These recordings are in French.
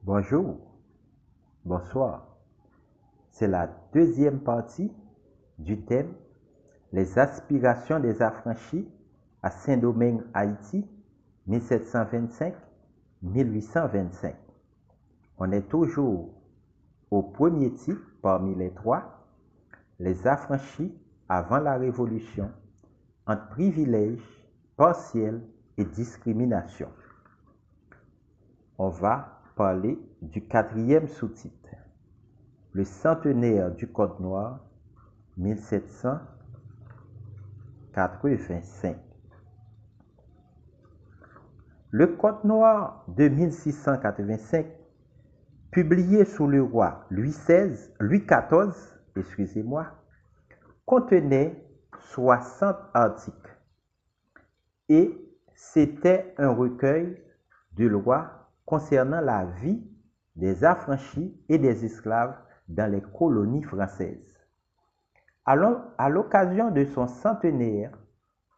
Bonjour, bonsoir. C'est la deuxième partie du thème Les aspirations des affranchis à Saint-Domingue, Haïti, 1725-1825. On est toujours au premier titre parmi les trois, Les affranchis avant la Révolution, entre privilèges, partiels et discrimination. On va parler du quatrième sous-titre, Le centenaire du Code noir, 1785. Le Code noir de 1685, publié sous le roi Louis XIV, contenait 60 articles et c'était un recueil de lois concernant la vie des affranchis et des esclaves dans les colonies françaises. À l'occasion de son centenaire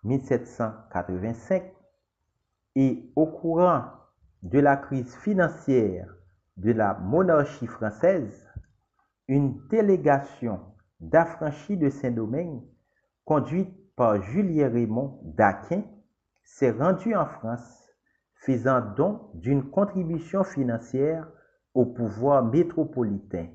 1785 et au courant de la crise financière de la monarchie française, une délégation d'affranchis de Saint-Domingue, conduite par Julien Raymond d'Aquin, s'est rendue en France, faisant don d'une contribution financière au pouvoir métropolitain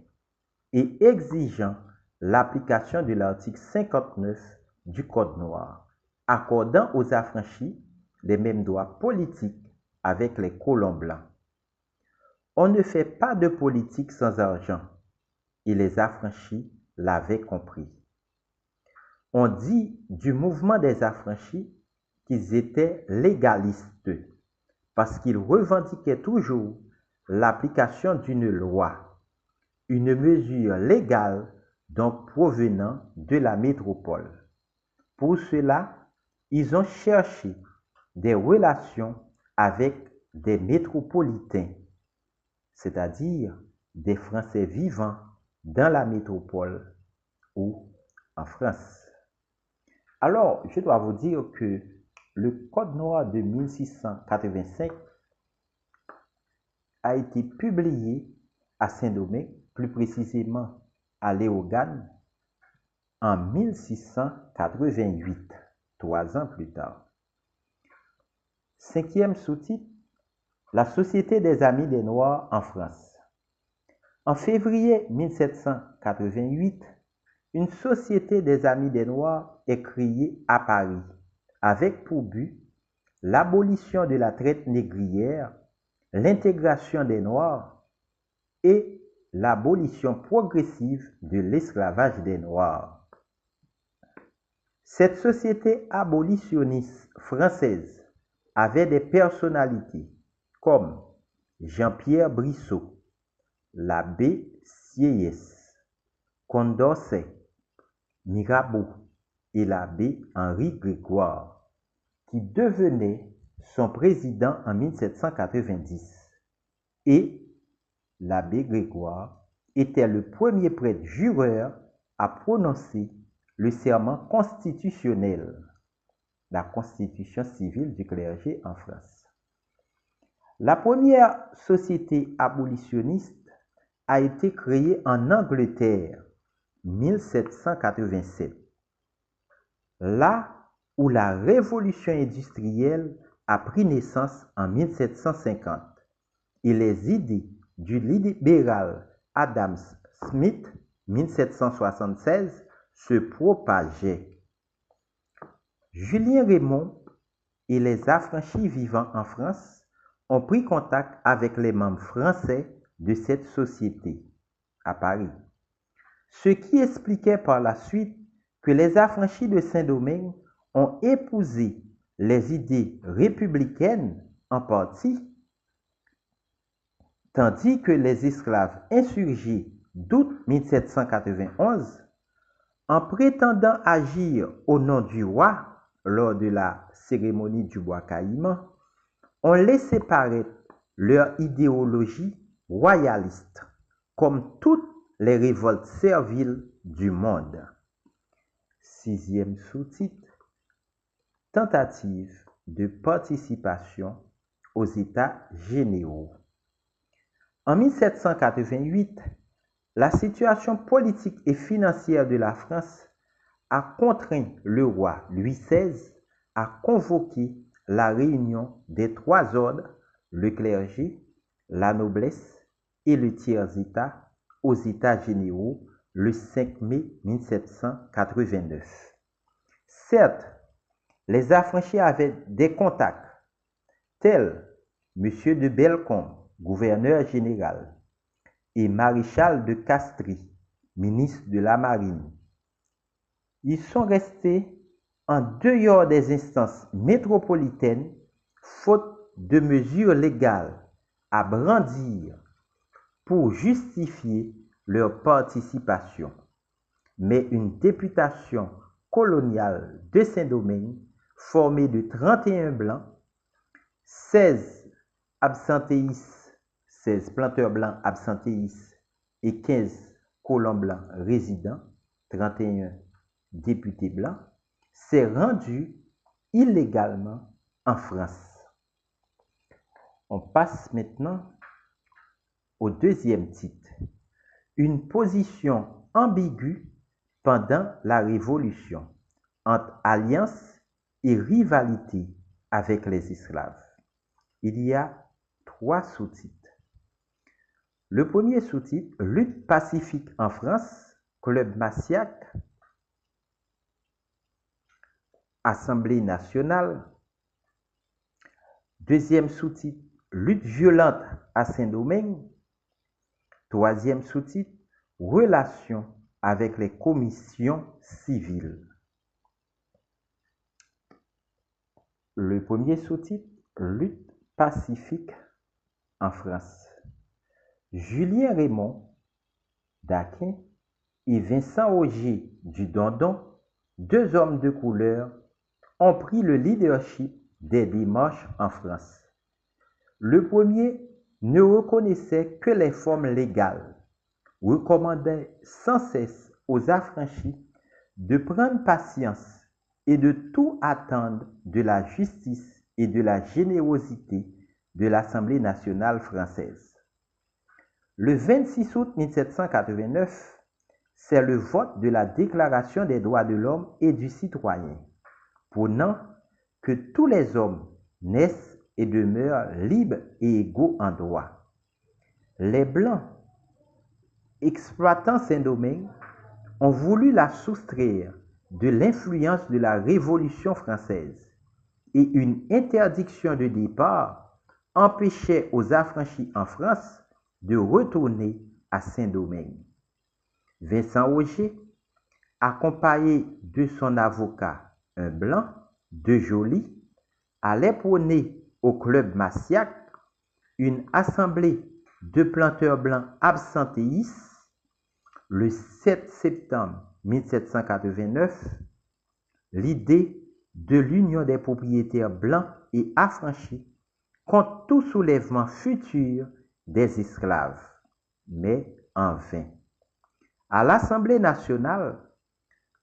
et exigeant l'application de l'article 59 du Code noir, accordant aux affranchis les mêmes droits politiques avec les colons blancs. On ne fait pas de politique sans argent, et les affranchis l'avaient compris. On dit du mouvement des affranchis qu'ils étaient légalistes, parce qu'ils revendiquaient toujours l'application d'une loi, une mesure légale donc provenant de la métropole. Pour cela, ils ont cherché des relations avec des métropolitains, c'est-à-dire des Français vivant dans la métropole ou en France. Alors, je dois vous dire que le Code noir de 1685 a été publié à Saint-Domingue, plus précisément à Léogane, en 1688, 3 ans plus tard. Cinquième sous-titre, La Société des Amis des Noirs en France. En février 1788, une Société des Amis des Noirs est créée à Paris, avec pour but l'abolition de la traite négrière, l'intégration des Noirs et l'abolition progressive de l'esclavage des Noirs. Cette société abolitionniste française avait des personnalités comme Jean-Pierre Brissot, l'abbé Sieyès, Condorcet, Mirabeau et l'abbé Henri Grégoire, qui devenait son président en 1790. Et l'abbé Grégoire était le premier prêtre jureur à prononcer le serment constitutionnel, la constitution civile du clergé en France. La première société abolitionniste a été créée en Angleterre, 1787, là où la révolution industrielle a pris naissance en 1750 et les idées du libéral Adam Smith, 1776, se propageaient. Julien Raymond et les affranchis vivant en France ont pris contact avec les membres français de cette société à Paris, ce qui expliquait par la suite que les affranchis de Saint-Domingue ont épousé les idées républicaines en partie, tandis que les esclaves insurgés d'août 1791, en prétendant agir au nom du roi lors de la cérémonie du bois caïman, ont laissé paraître leur idéologie royaliste, comme toutes les révoltes serviles du monde. Sixième sous-titre, Tentative de participation aux États généraux. En 1788, la situation politique et financière de la France a contraint le roi Louis XVI à convoquer la réunion des trois ordres, le clergé, la noblesse et le tiers-état, aux États généraux le 5 mai 1789. Certes, les affranchis avaient des contacts, tels M. de Bellecombe, gouverneur général, et Maréchal de Castries, ministre de la Marine. Ils sont restés en dehors des instances métropolitaines, faute de mesures légales à brandir pour justifier leur participation. Mais une députation coloniale de Saint-Domingue, formée de 31 blancs, 16 absentéistes, 16 planteurs blancs absentéistes et 15 colons blancs résidents, 31 députés blancs, s'est rendue illégalement en France. On passe maintenant au deuxième titre. Une position ambiguë pendant la Révolution, entre alliance et rivalité avec les esclaves. Il y a 3 sous-titres. Le premier sous-titre, lutte pacifique en France, Club Massiac, Assemblée nationale. Deuxième sous-titre, lutte violente à Saint-Domingue. Troisième sous-titre, relations avec les commissions civiles. Le premier sous-titre, lutte pacifique en France. Julien Raymond d'Aquin et Vincent Auger du Dondon, deux hommes de couleur, ont pris le leadership des démarches en France. Le premier ne reconnaissait que les formes légales, recommandait sans cesse aux affranchis de prendre patience et de tout attendre de la justice et de la générosité de l'Assemblée nationale française. Le 26 août 1789, c'est le vote de la Déclaration des droits de l'homme et du citoyen, prônant que tous les hommes naissent et demeurent libres et égaux en droit. Les Blancs, exploitant Saint-Domingue, ont voulu la soustraire de l'influence de la Révolution française et une interdiction de départ empêchait aux affranchis en France de retourner à Saint-Domingue. Vincent Auger, accompagné de son avocat, un blanc, de Joly, allait prôner au Club Massiac une assemblée de planteurs blancs absentéistes le 7 septembre 1789. L'idée de l'union des propriétaires blancs et affranchis contre tout soulèvement futur des esclaves, mais en vain. À l'Assemblée nationale,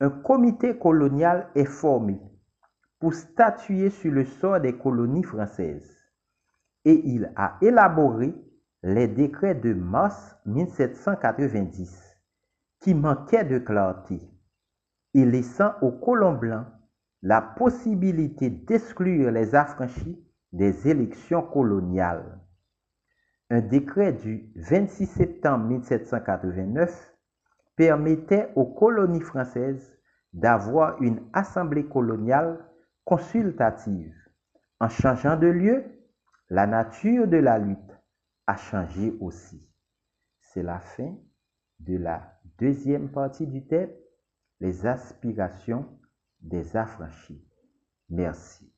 un comité colonial est formé pour statuer sur le sort des colonies françaises et il a élaboré les décrets de mars 1790 qui manquaient de clarté et laissant aux colons blancs la possibilité d'exclure les affranchis des élections coloniales. Un décret du 26 septembre 1789 permettait aux colonies françaises d'avoir une assemblée coloniale consultative. En changeant de lieu, la nature de la lutte a changé aussi. C'est la fin de la deuxième partie du thème, les aspirations des affranchis. Merci.